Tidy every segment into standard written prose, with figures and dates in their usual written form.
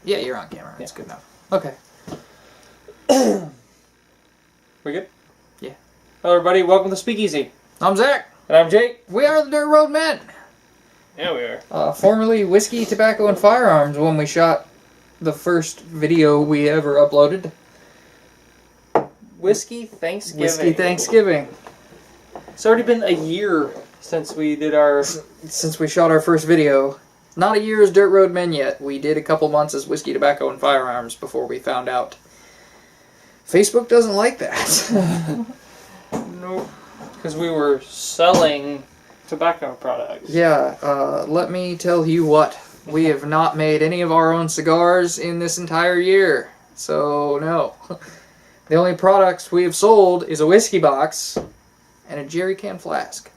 Yeah, you're on camera. That's good enough. Okay. We good? Yeah. Hello, everybody. Welcome to Speakeasy. I'm Zach. And I'm Jake. We are the Dirt Road Men. Yeah, we are. Formerly Whiskey, Tobacco, and Firearms when we shot the first video we ever uploaded. Whiskey Thanksgiving. Whiskey Thanksgiving. It's already been a year since we did our... Since we shot our first video. Not a year as Dirt Road Men yet. We did a couple months as Whiskey, Tobacco, and Firearms before we found out Facebook doesn't like that. Nope. Because we were selling tobacco products. Yeah, let me tell you what. We have not made any of our own cigars in this entire year. So, no. The only products we have sold is a whiskey box and a jerry can flask.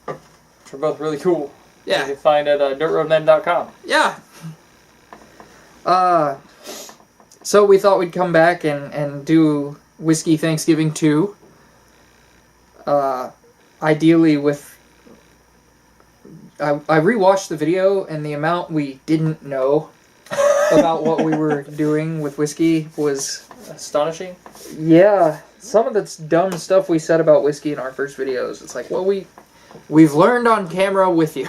Which are both really cool. Yeah. You can find at dirtroadmen.com. Yeah. So we thought we'd come back and do Whiskey Thanksgiving 2. Ideally with... I rewatched the video, and the amount we didn't know about what we were doing with whiskey was... astonishing? Yeah. Some of the dumb stuff we said about whiskey in our first videos. It's like, well, we've learned on camera with you.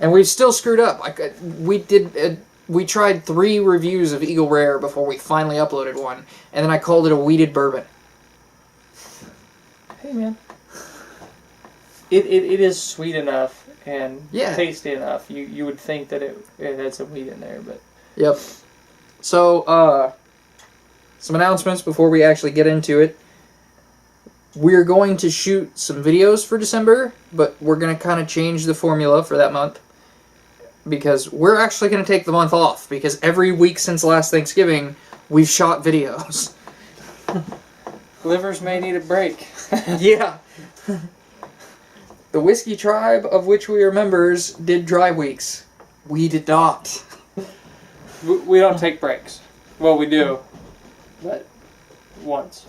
And we've still screwed up. Like, we tried 3 reviews of Eagle Rare before we finally uploaded one, and then I called it a weeded bourbon. Hey, man. It is sweet enough and tasty enough. You would think that it had some wheat in there, but... Yep. So, some announcements before we actually get into it. We're going to shoot some videos for December, but we're going to kind of change the formula for that month. Because we're actually going to take the month off, because every week since last Thanksgiving, we've shot videos. Livers may need a break. Yeah. The Whiskey Tribe, of which we are members, did dry weeks. We did not. We don't take breaks. Well, we do. But once.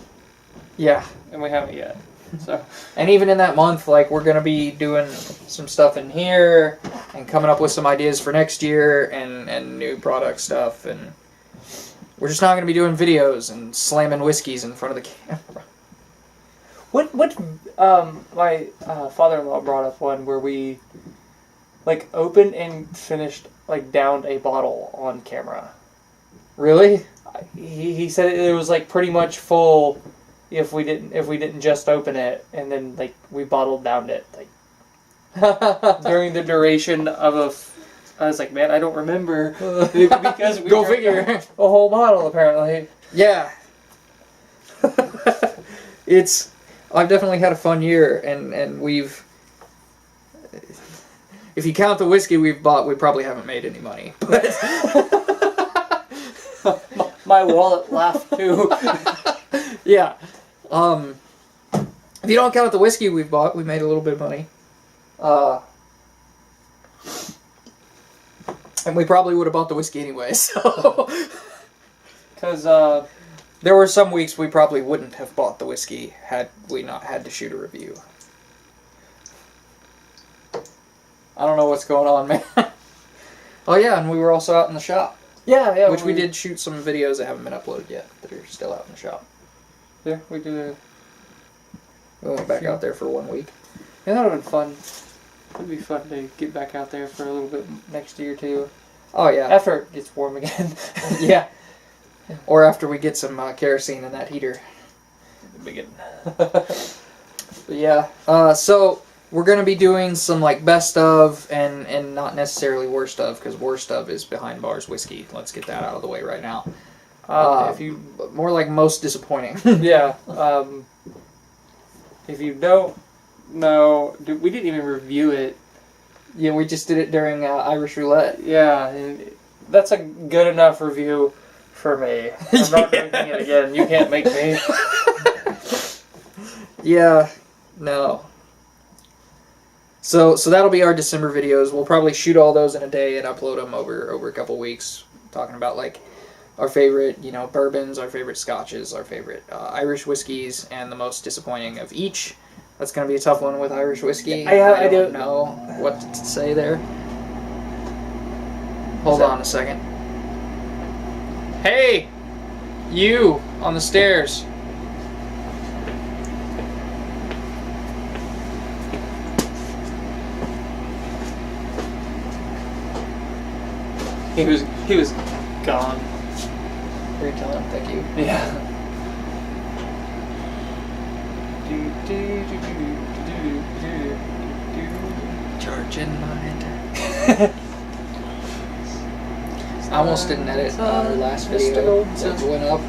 Yeah. And we haven't yet. So. And even in that month, like, we're going to be doing some stuff in here and coming up with some ideas for next year and new product stuff. And we're just not going to be doing videos and slamming whiskeys in front of the camera. My father-in-law brought up one where we, like, opened and finished, like, downed a bottle on camera. Really? He said it was, like, pretty much full if we didn't just open it, and then, like, we bottled downed it, like, during the duration of I was like, man, I don't remember, because we Go figure. A whole bottle, apparently. Yeah. I've definitely had a fun year, and we've... If you count the whiskey we've bought, we probably haven't made any money. But my wallet laughed, too. Yeah. If you don't count the whiskey we've bought, we made a little bit of money. And we probably would have bought the whiskey anyway, so... Because, there were some weeks we probably wouldn't have bought the whiskey had we not had to shoot a review. I don't know what's going on, man. Oh yeah, and we were also out in the shop. Yeah. Which we did shoot some videos that haven't been uploaded yet, that are still out in the shop. Yeah, we did. We went back out there for 1 week. Yeah, that would have been fun. It would be fun to get back out there for a little bit next year, too. Oh yeah. After it gets warm again. Yeah. Or after we get some kerosene in that heater. But yeah. So we're going to be doing some like best of and not necessarily worst of, because worst of is Behind Bars Whiskey. Let's get that out of the way right now. More like most disappointing. Yeah. If you don't know, we didn't even review it. Yeah, we just did it during Irish Roulette. Yeah, and that's a good enough review for me. I'm not drinking it again. You can't make me. Yeah, no. So that'll be our December videos. We'll probably shoot all those in a day and upload them over a couple weeks, talking about like our favorite, bourbons, our favorite scotches, our favorite Irish whiskeys, and the most disappointing of each. That's going to be a tough one with Irish whiskey. I don't know what to say there. Hold on a second. Hey! You! On the stairs. He was gone. Were you telling him thank you? Yeah. Charging mind. I almost didn't edit our last video that went up.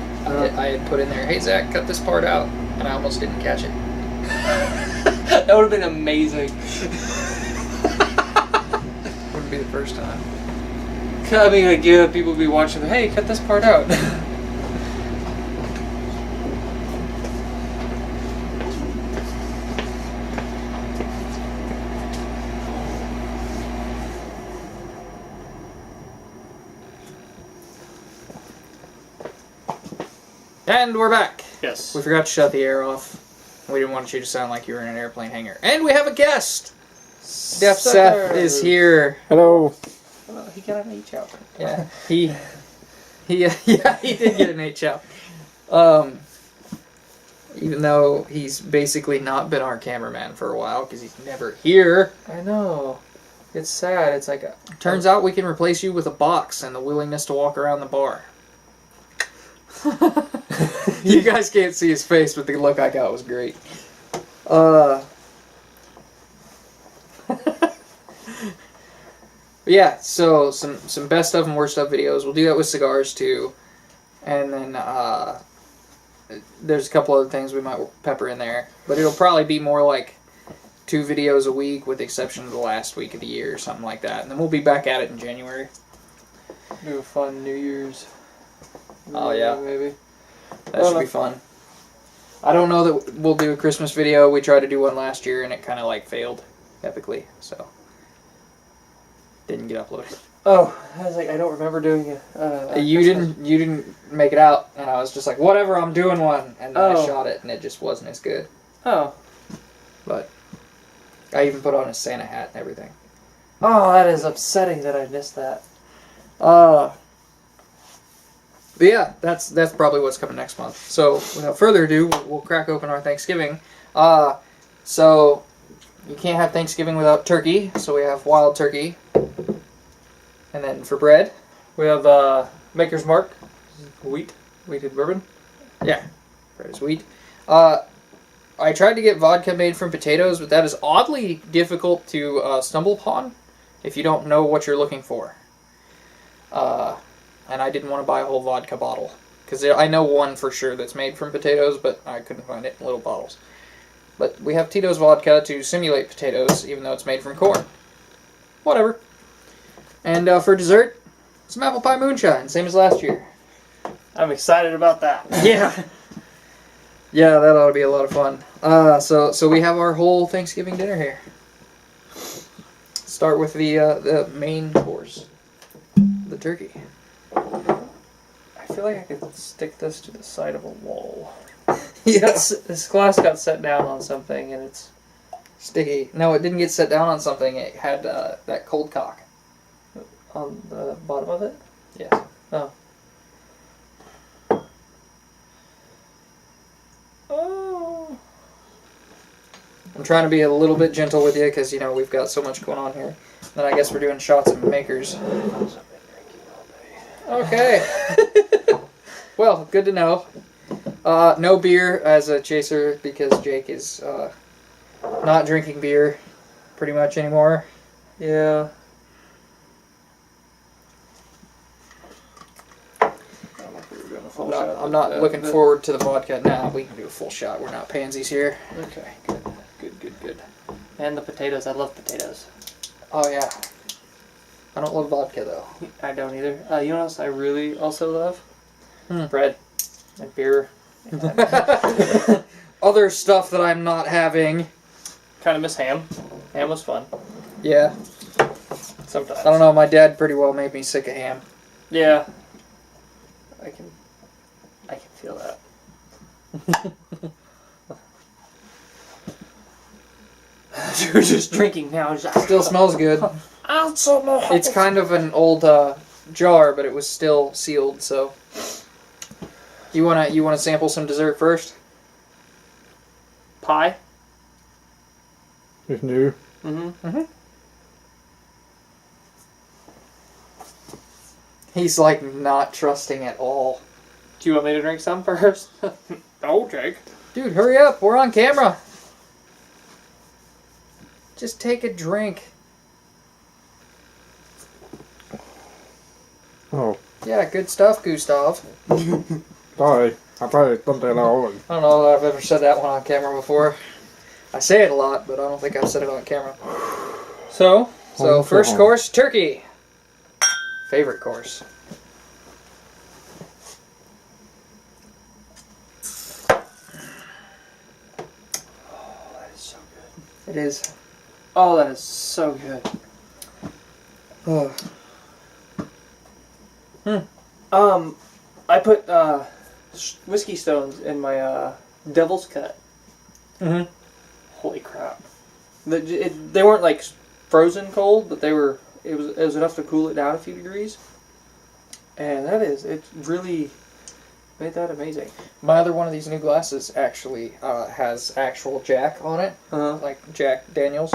I had put in there, hey Zach, cut this part out, and I almost didn't catch it. That would have been amazing. Wouldn't be the first time. I mean, like, yeah, people would be watching, hey, cut this part out. And we're back. Yes. We forgot to shut the air off. We didn't want you to sound like you were in an airplane hangar. And we have a guest! Seth is here. Hello. Well, he got an H out. Yeah, he did get an H out. Even though he's basically not been our cameraman for a while because he's never here. I know. It's sad. It's like Turns out we can replace you with a box and the willingness to walk around the bar. You guys can't see his face, but the look I got was great. Yeah, so some best of and worst of videos. We'll do that with cigars too, and then there's a couple other things we might pepper in there, but it'll probably be more like 2 videos a week, with the exception of the last week of the year or something like that. And then we'll be back at it in January. do a fun New Year's. Oh yeah, maybe. that should be fun. I don't know that we'll do a Christmas video. We tried to do one last year and it kind of like failed epically, so didn't get uploaded. Oh, I was like, I don't remember doing it. You didn't make it out, and I was just like, whatever, I'm doing one, and then I shot it, and it just wasn't as good. Oh. But I even put on a Santa hat and everything. Oh, that is upsetting that I missed that. But yeah, that's probably what's coming next month. So without further ado, we'll crack open our Thanksgiving. So you can't have Thanksgiving without turkey, so we have wild turkey. And then for bread, We have Maker's Mark, wheated bourbon. yeah, bread is wheat. I tried to get vodka made from potatoes, but that is oddly difficult to stumble upon if you don't know what you're looking for. And I didn't want to buy a whole vodka bottle, because I know one for sure that's made from potatoes, but I couldn't find it in little bottles. But we have Tito's vodka to simulate potatoes, even though it's made from corn. Whatever. And for dessert, some apple pie moonshine, same as last year. I'm excited about that. Yeah. Yeah, that ought to be a lot of fun. So we have our whole Thanksgiving dinner here. Start with the main course, the turkey. I feel like I could stick this to the side of a wall. Yes. This glass got set down on something, and it's Sticky. No, it didn't get set down on something. It had that cold cock. on the bottom of it. Yes. Oh. Oh. I'm trying to be a little bit gentle with you because, you know, we've got so much going on here. Then I guess we're doing shots of makers. Okay. Well, good to know. No beer as a chaser because Jake is not drinking beer pretty much anymore. Yeah. I'm not looking forward to the vodka. Nah, we can do a full shot. We're not pansies here. Okay, good. And the potatoes. I love potatoes. Oh, yeah. I don't love vodka, though. I don't either. You know what else I really also love? Hmm. Bread and beer. Other stuff that I'm not having. Kind of miss ham. Ham was fun. Yeah. Sometimes. I don't know. My dad pretty well made me sick of ham. Yeah. I can feel that. You're just drinking now. Still smells good. It's kind of an old jar, but it was still sealed. So, you wanna sample some dessert first? Pie. It's new. He's like not trusting at all. Do you want me to drink some first? No, Jake. Dude, hurry up! We're on camera. Just take a drink. Oh, Yeah, good stuff, Gustav. sorry. I probably don't take that over. I don't know if I've ever said that one on camera before. I say it a lot, but I don't think I've said it on camera. So first course, turkey. Favorite course. Oh, that is so good. It is. Oh, that is so good. I put whiskey stones in my Devil's Cut. Mm-hmm. Holy crap! They weren't like frozen cold, but they were. It was enough to cool it down a few degrees. And it really made that amazing. My other one of these new glasses actually has actual Jack on it, like Jack Daniels,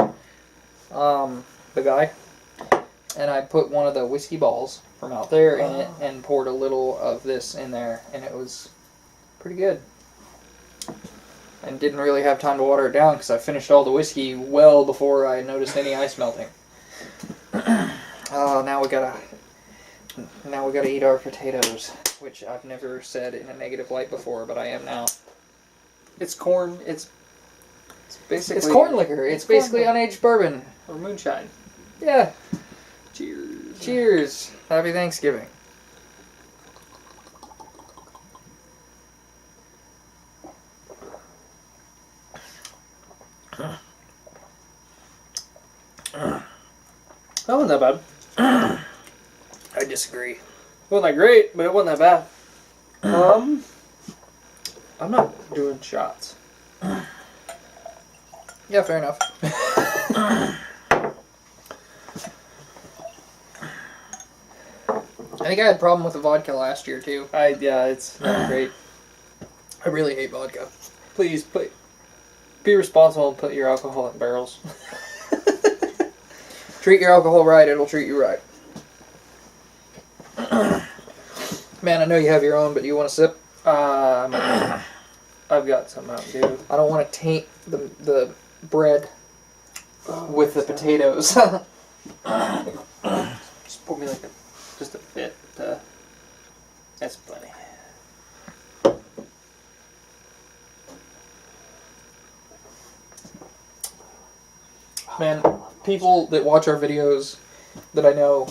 the guy. And I put one of the whiskey balls from out there in it and poured a little of this in there, and it was pretty good. And didn't really have time to water it down because I finished all the whiskey well before I noticed any ice melting. Now we gotta eat our potatoes, which I've never said in a negative light before, but I am now. It's corn. It's basically It's corn liquor. It's basically unaged bourbon. or moonshine. Yeah. Cheers. Cheers. Happy Thanksgiving. That wasn't that bad. I disagree. It wasn't that great, but it wasn't that bad. I'm not doing shots. Yeah, fair enough. I think I had a problem with the vodka last year too. It's not great. I really hate vodka. Please be responsible and put your alcohol in barrels. Treat your alcohol right, it'll treat you right. Man, I know you have your own, but do you want a sip? I've got some out, dude. I don't want to taint the bread with the potatoes. Just pour me like just a bit. That's plenty. Man, people that watch our videos that I know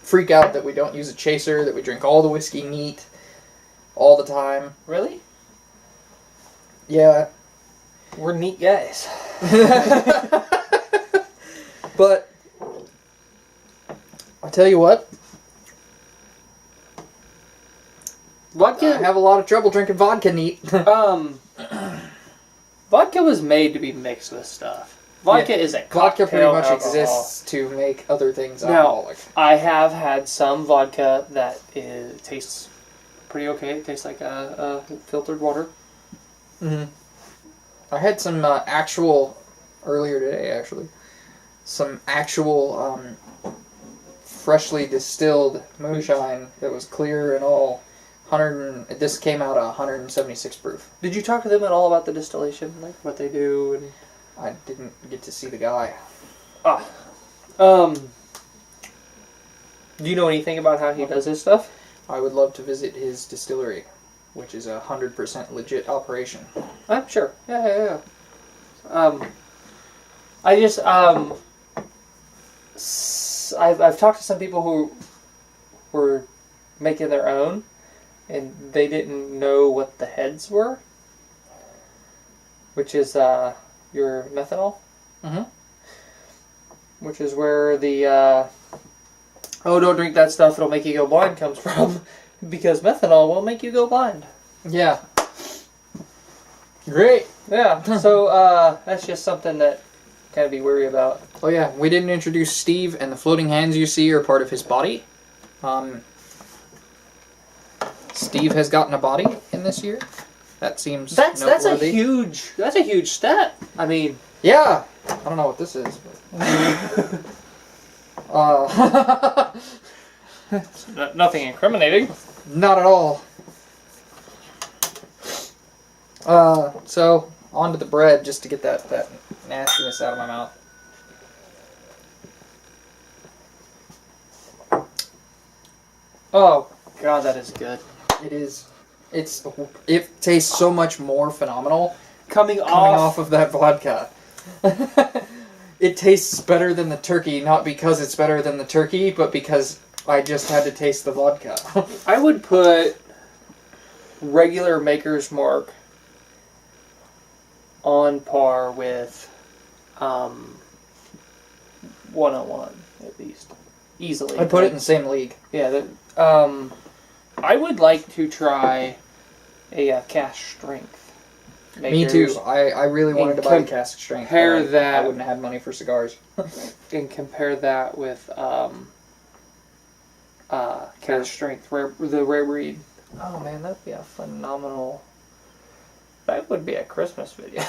freak out that we don't use a chaser, that we drink all the whiskey neat all the time. Really? Yeah. We're neat guys. But I tell you what, Vodka. I have a lot of trouble drinking vodka neat. Vodka was made to be mixed with stuff. Vodka is a Vodka pretty much alcohol. exists to make other things Now, alcoholic. I have had some vodka that tastes pretty okay. It tastes like filtered water. Mm-hmm. I had some actual, earlier today actually, some actual freshly distilled moonshine that was clear and all. This came out at 176 proof. Did you talk to them at all about the distillation, like what they do? And I didn't get to see the guy. Do you know anything about how he does his stuff? I would love to visit his distillery, which is a 100% legit operation. I'm sure. Yeah. I just I've talked to some people who were making their own, and they didn't know what the heads were, which is your methanol. Mm-hmm. Which is where the don't drink that stuff, it'll make you go blind comes from, because methanol will make you go blind. Yeah. Great. Yeah, so that's just something that kind of be wary about. Oh yeah, we didn't introduce Steve, and the floating hands you see are part of his body. Steve has gotten a body in this year. That seems That's a noteworthy. huge step. I mean, Yeah, I don't know what this is. But nothing incriminating. not at all. So onto the bread, just to get that nastiness out of my mouth. Oh God, that is good. It is. It tastes so much more phenomenal Coming coming off off of that vodka. It tastes better than the turkey, not because it's better than the turkey, but because I just had to taste the vodka. I would put regular Maker's Mark on par with 101 at least, easily. I put it in the same league. Yeah. I would like to try a cask strength. Me too. I really wanted to buy a cask strength. Compare but that. I wouldn't have money for cigars. And compare that with cask strength, the rare breed. Oh man, that'd be a phenomenal. That would be a Christmas video.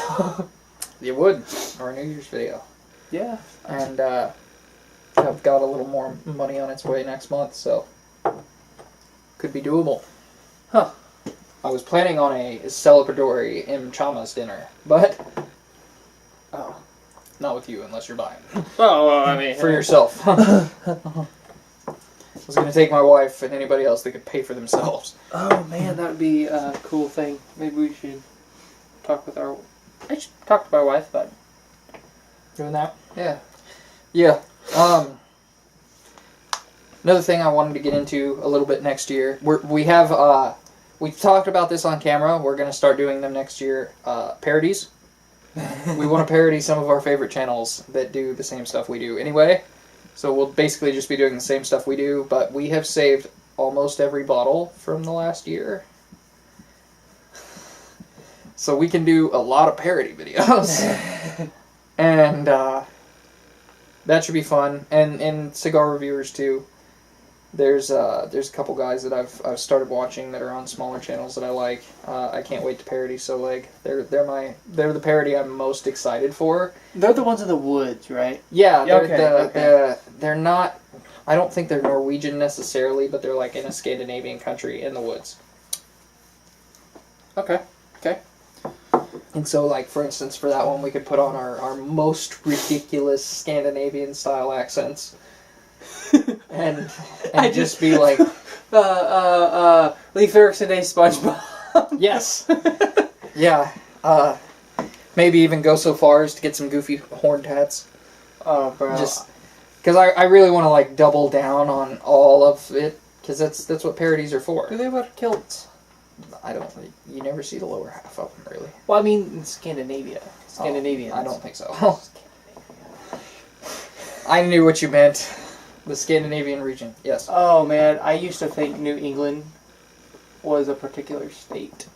You would, or a New Year's video. Yeah. And I've got a little more money on its way next month, so could be doable. Huh. I was planning on a celebratory Chama's dinner, but not with you unless you're buying. Oh, well, I mean, For yourself. I was going to take my wife and anybody else that could pay for themselves. Oh man, that would be a cool thing. Maybe we should talk with our. I should talk to my wife about Doing that? Yeah. Yeah. Another thing I wanted to get into a little bit next year. We've talked about this on camera. We're going to start doing them next year. Parodies. We want to parody some of our favorite channels that do the same stuff we do anyway. So we'll basically just be doing the same stuff we do, but we have saved almost every bottle from the last year. So we can do a lot of parody videos. And that should be fun. And cigar reviewers too. There's a couple guys that I've started watching that are on smaller channels that I like. I can't wait to parody Soleg. They're the parody I'm most excited for. They're the ones in the woods, right? Yeah, Okay. They're not. I don't think they're Norwegian necessarily, but they're like in a Scandinavian country in the woods. Okay. And so, like, for instance, for that one, we could put on our most ridiculous Scandinavian style accents. and just be like, Leif Erikson A. SpongeBob. yes, yeah. Maybe even go so far as to get some goofy horned hats. Oh, bro. Just because I really want to like double down on all of it, because that's what parodies are for. Do they wear kilts? I don't. You never see the lower half of them, really. Well, I mean, in Scandinavia. Scandinavians. I don't think so. I knew what you meant. The Scandinavian region, yes. Oh man, I used to think New England was a particular state.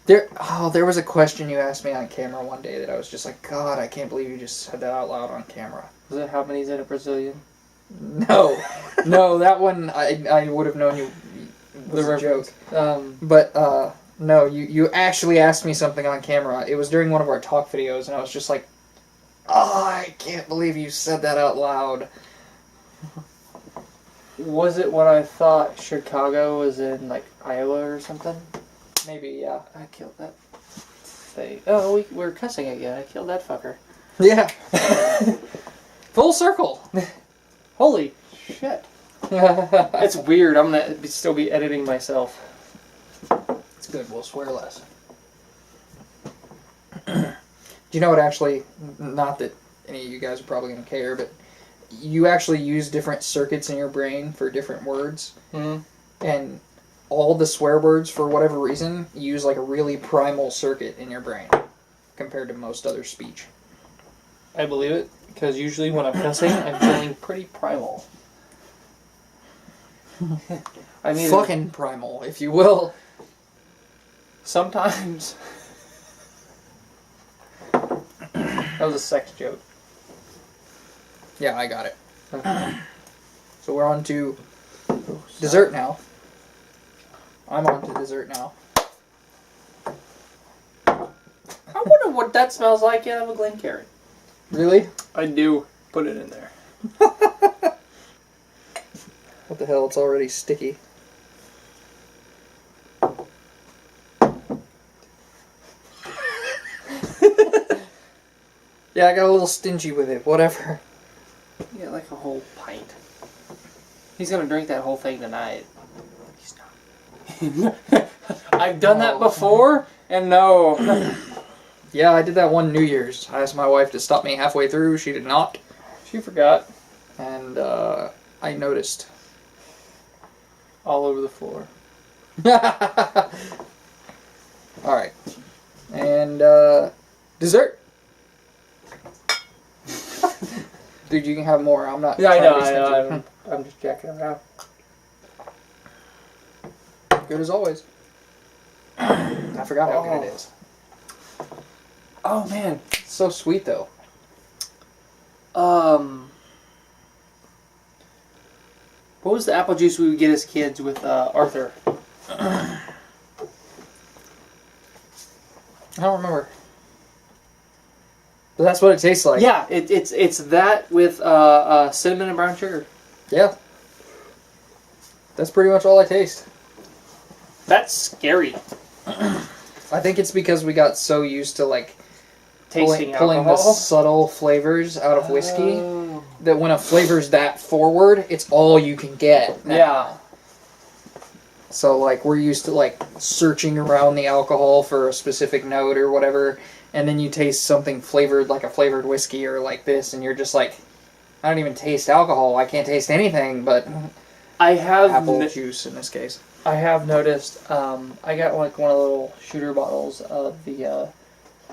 There was a question you asked me on camera one day that I was just like, God, I can't believe you just said that out loud on camera. Was it how many's in a Brazilian? No, that one I would have known you was a joke. But no, you actually asked me something on camera. It was during one of our talk videos, and I was just like, oh, I can't believe you said that out loud. Was it when I thought Chicago was in, like, Iowa or something? Maybe, yeah. I killed that thing. Oh, we're cussing again. I killed that fucker. Yeah. Full circle. Holy shit. That's weird. I'm going to still be editing myself. It's good. We'll swear less. Do you know what actually, not that any of you guys are probably going to care, but you actually use different circuits in your brain for different words. Mm-hmm. And all the swear words, for whatever reason, use like a really primal circuit in your brain compared to most other speech. I believe it, because usually when I'm cussing, I'm feeling pretty primal. I mean, fucking primal, if you will. sometimes was a sex joke. Yeah, I got it. Okay. So we're on to dessert now. I'm on to dessert now. I wonder what that smells like out of a Glencairn. Really? I do. Put it in there. What the hell? It's already sticky. Yeah, I got a little stingy with it. Whatever. Yeah, like a whole pint. He's gonna drink that whole thing tonight. He's not. I've done that before, and no. Yeah, I did that one New Year's. I asked my wife to stop me halfway through. She did not. She forgot. And I noticed. All over the floor. Alright. And dessert. Dude, you can have more. I'm not. Yeah, I trying to be know. stingy. I'm just checking them out. Good as always. I forgot how good it is. Oh man. It's so sweet though. What was the apple juice we would get as kids with Arthur? I don't remember. But that's what it tastes like. Yeah, it's that with cinnamon and brown sugar. Yeah. That's pretty much all I taste. That's scary. I think it's because we got so used to like Tasting pulling the alcohol. subtle flavors out of whiskey Oh. that when a flavor's that forward, it's all you can get now. Yeah. So like we're used to like searching around the alcohol for a specific note or whatever, and then you taste something flavored like a flavored whiskey or like this, and you're just like, I don't even taste alcohol. I can't taste anything but I have apple juice in this case. I have noticed. I got like one of the little shooter bottles of the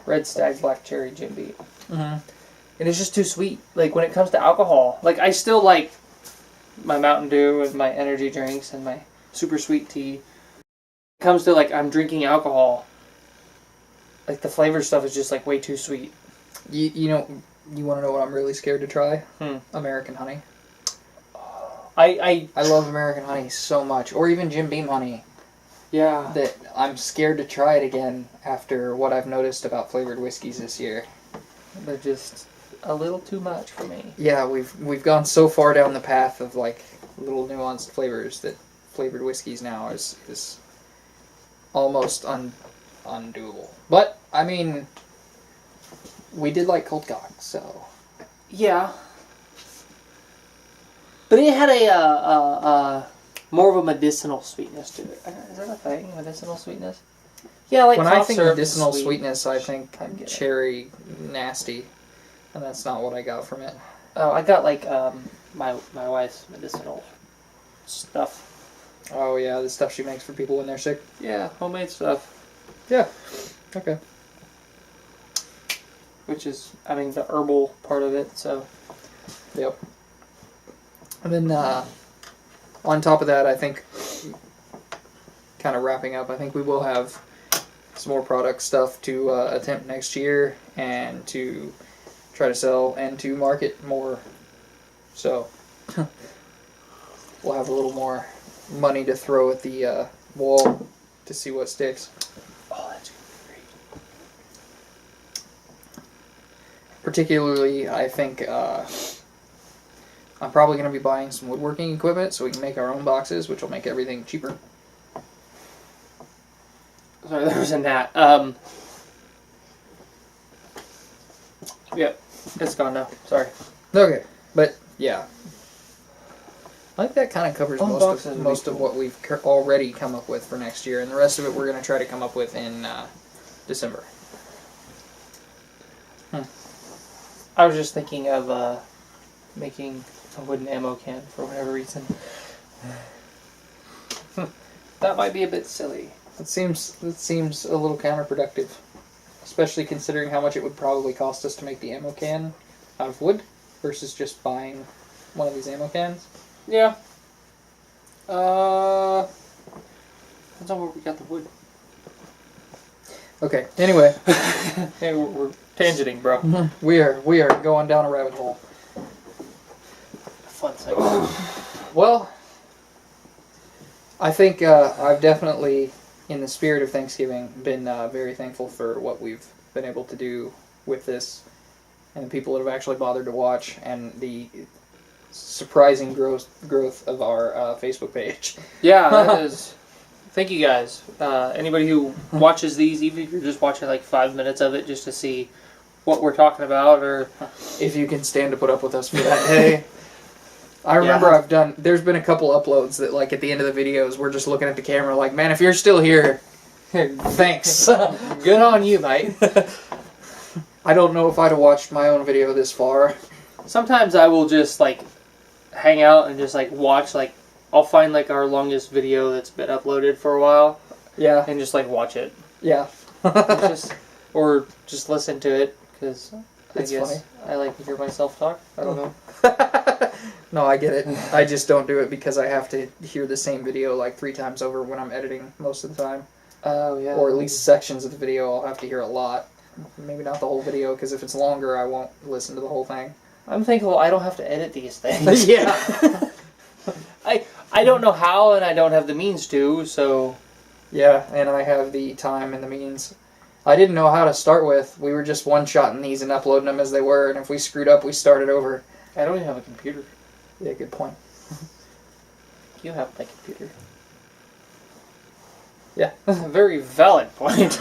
Red Stag Black Cherry Jim Beam. Mm-hmm. And it's just too sweet. Like when it comes to alcohol, like I still like my Mountain Dew and my energy drinks and my super sweet tea. When it comes to like I'm drinking alcohol, like the flavor stuff is just like way too sweet. You know, you want to know what I'm really scared to try? Hmm. American honey. I I love American honey so much, or even Jim Beam honey. yeah. That I'm scared to try it again after what I've noticed about flavored whiskeys this year. They're just a little too much for me. Yeah, we've gone so far down the path of like little nuanced flavors that flavored whiskeys now is almost undoable. But I mean, we did like cold cock, so Yeah. But it had a more of a medicinal sweetness to it. Is that a thing? Medicinal sweetness? Yeah, like when I cough think syrup is medicinal sweet. sweetness, I I think get it. cherry nasty, and that's not what I got from it. Oh, I got like my wife's medicinal stuff. Oh yeah, the stuff she makes for people when they're sick. Yeah, homemade stuff. Yeah. Okay. Which is, I mean, the herbal part of it. So Yep. And then on top of that, I think, kind of wrapping up, I think we will have some more product stuff to attempt next year and to try to sell and to market more. So we'll have a little more money to throw at the wall to see what sticks. oh, that's great. Particularly, I think I'm probably going to be buying some woodworking equipment so we can make our own boxes, which will make everything cheaper. Sorry, there was a gnat. Yep, it's gone now. Sorry. Okay, but yeah, I think that kind of covers Own most boxes of would most be of cool. what we've already come up with for next year, and the rest of it we're going to try to come up with in December. I was just thinking of making a wooden ammo can for whatever reason. That might be a bit silly. That seems a little counterproductive, especially considering how much it would probably cost us to make the ammo can out of wood versus just buying one of these ammo cans. Yeah. Depends on where we got the wood. Okay. Anyway, Hey, we're Tangenting, bro. We are going down a rabbit hole. Fun segment. Well, I think I've definitely, in the spirit of Thanksgiving, been very thankful for what we've been able to do with this, and the people that have actually bothered to watch, and the surprising growth of our Facebook page. Yeah, that is. Thank you guys. Anybody who watches these, even if you're just watching like 5 minutes of it just to see what we're talking about, or If you can stand to put up with us for that day. I remember there's been a couple uploads that, like, at the end of the videos, we're just looking at the camera like, man, if you're still here, thanks. good on you, mate. I don't know if I'd have watched my own video this far. Sometimes I will just like hang out and just like watch, like I'll find like our longest video that's been uploaded for a while Yeah, and just like watch it. yeah. Or just listen to it, because I It's guess funny. I like to hear myself talk. I don't know. No, I get it. I just don't do it because I have to hear the same video like 3 times over when I'm editing most of the time. Oh, yeah. Or at least sections of the video I'll have to hear a lot. Maybe not the whole video, because if it's longer, I won't listen to the whole thing. I'm thankful I don't have to edit these things. Yeah. I don't know how, and I don't have the means to, so... Yeah, and I have the time and the means. I didn't know how to start with. We were just one-shotting these and uploading them as they were, and if we screwed up, we started over. I don't even have a computer. Yeah, good point. You have my computer. Yeah. Very valid point.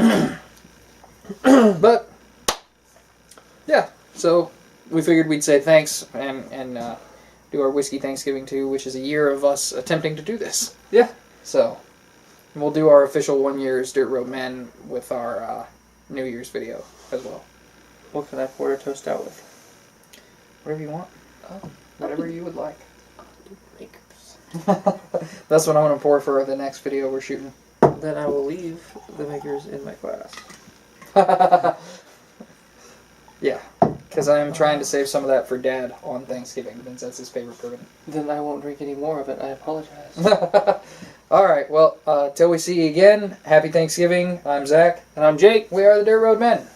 But, yeah, so we figured we'd say thanks and do our Whiskey Thanksgiving too, which is a year of us attempting to do this. Yeah. So, we'll do our official 1 year's Dirt Road Men with our New Year's video as well. What can I pour a toast out with? Whatever you want. Oh, Whatever you would like. Makers. That's what I'm going to pour for the next video we're shooting. Then I will leave the makers in my class. Yeah, because I'm trying to save some of that for Dad on Thanksgiving, since that's his favorite bourbon. Then I won't drink any more of it. I apologize. Alright, well, till we see you again, happy Thanksgiving. I'm Zach. And I'm Jake. We are the Dirt Road Men.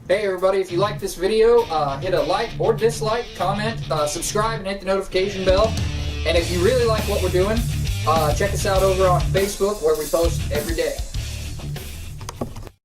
Hey everybody, if you like this video, hit a like or dislike, comment, subscribe, and hit the notification bell. And if you really like what we're doing, check us out over on Facebook, where we post every day.